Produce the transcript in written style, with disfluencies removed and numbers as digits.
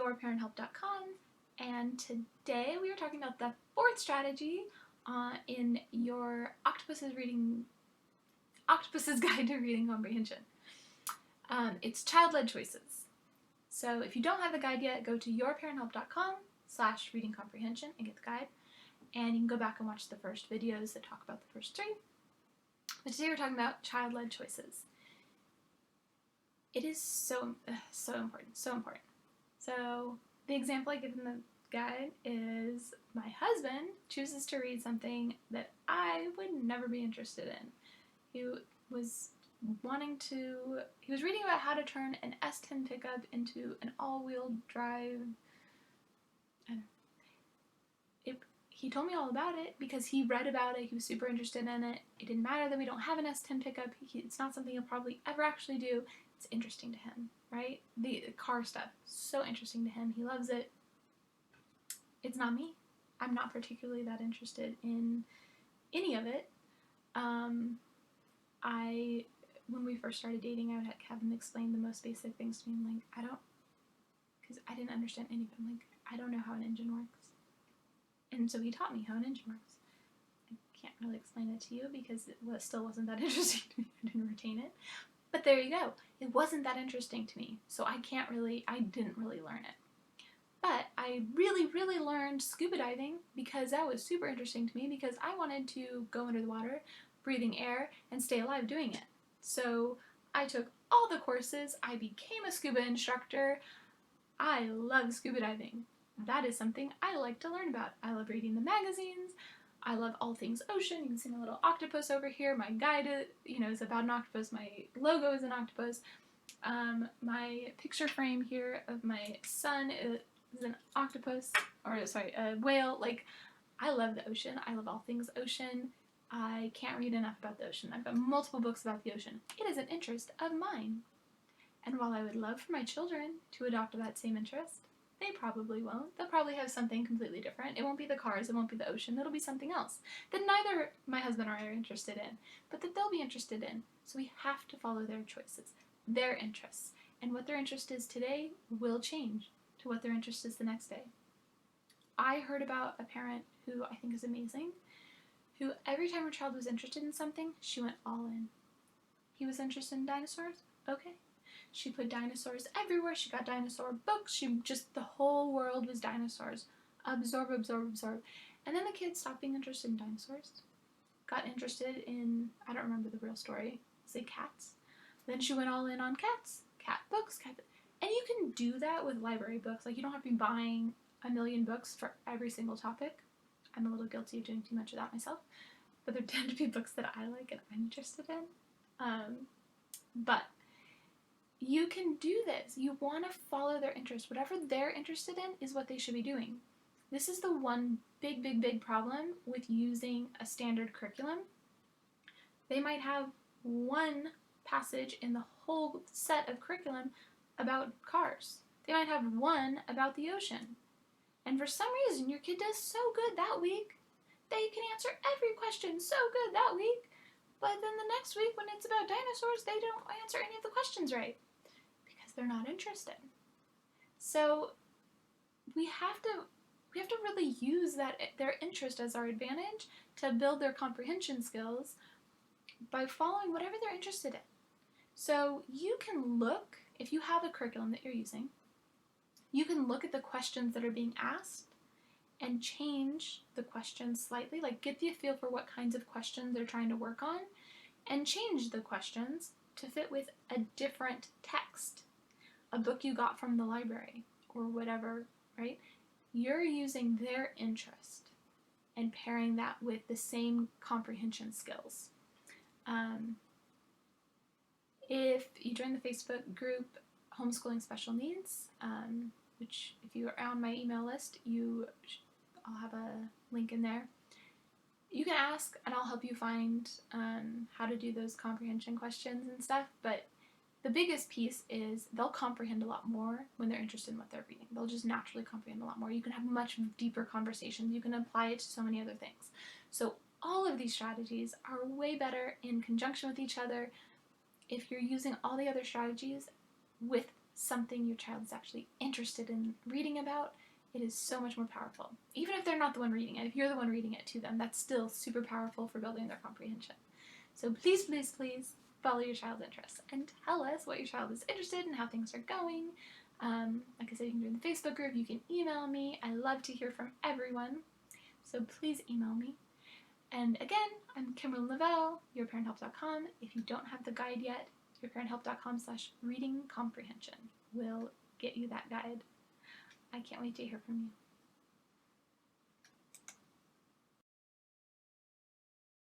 yourparenthelp.com, and today we are talking about the fourth strategy in your Octopus's Guide to Reading Comprehension. It's child-led choices. So if you don't have the guide yet, go to yourparenthelp.com/reading-comprehension and get the guide, and you can go back and watch the first videos that talk about the first three. But today we're talking about child-led choices. It is so important, so important. So the example I give in the guide is my husband chooses to read something that I would never be interested in. He was reading about how to turn an S10 pickup into an all-wheel drive. He told me all about it because he read about it. He was super interested in it. It didn't matter that we don't have an S10 pickup. It's not something he'll probably ever actually do. It's interesting to him, right? The car stuff, so interesting to him. He loves it. It's not me. I'm not particularly that interested in any of it. When we first started dating, I would have him explain the most basic things to me. I'm like, because I didn't understand any of it. I'm like, I don't know how an engine works. And so he taught me how an engine works. I can't really explain it to you because it still wasn't that interesting to me. I didn't retain it. But there you go. It wasn't that interesting to me. So I didn't really learn it. But I really learned scuba diving because that was super interesting to me because I wanted to go under the water, breathing air, and stay alive doing it. So I took all the courses. I became a scuba instructor. I love scuba diving. That is something I like to learn about. I love reading the magazines. I love all things ocean. You can see my little octopus over here. My guide, is about an octopus. My logo is an octopus. My picture frame here of my son is an octopus, a whale. Like, I love the ocean. I love all things ocean. I can't read enough about the ocean. I've got multiple books about the ocean. It is an interest of mine. And while I would love for my children to adopt that same interest, they probably won't. They'll probably have something completely different. It won't be the cars, it won't be the ocean, it'll be something else that neither my husband or I are interested in, but that they'll be interested in. So we have to follow their choices, their interests. And what their interest is today will change to what their interest is the next day. I heard about a parent who I think is amazing, who every time her child was interested in something, she went all in. He was interested in dinosaurs? Okay. She put dinosaurs everywhere. She got dinosaur books. The whole world was dinosaurs. Absorb. And then the kid stopped being interested in dinosaurs. Got interested in, I don't remember the real story, say cats. Then she went all in on cats. Cat books. And you can do that with library books. Like, you don't have to be buying a million books for every single topic. I'm a little guilty of doing too much of that myself. But there tend to be books that I like and I'm interested in. But you can do this. You want to follow their interest. Whatever they're interested in is what they should be doing. This is the one big problem with using a standard curriculum. They might have one passage in the whole set of curriculum about cars. They might have one about the ocean. And for some reason, your kid does so good that week. They can answer every question so good that week. But then the next week, when it's about dinosaurs, they don't answer any of the questions right. They're not interested. So we have to really use their interest as our advantage to build their comprehension skills by following whatever they're interested in. So you can look, if you have a curriculum that you're using, you can look at the questions that are being asked and change the questions slightly, like get the feel for what kinds of questions they're trying to work on, and change the questions to fit with a different text. A book you got from the library or whatever, right? You're using their interest and pairing that with the same comprehension skills. If you join the Facebook group Homeschooling Special Needs, which if you are on my email list, I'll have a link in there. You can ask and I'll help you find how to do those comprehension questions and stuff, but the biggest piece is they'll comprehend a lot more when they're interested in what they're reading. They'll just naturally comprehend a lot more. You can have much deeper conversations. You can apply it to so many other things. So all of these strategies are way better in conjunction with each other if you're using all the other strategies with something your child is actually interested in reading about, it is so much more powerful. Even if they're not the one reading it, if you're the one reading it to them, that's still super powerful for building their comprehension. So please, please, please follow your child's interests and tell us what your child is interested in, how things are going. Like I said, you can join the Facebook group, you can email me. I love to hear from everyone. So please email me. And again, I'm Kimberly Lavelle, yourparenthelp.com. If you don't have the guide yet, yourparenthelp.com/reading comprehension will get you that guide. I can't wait to hear from you.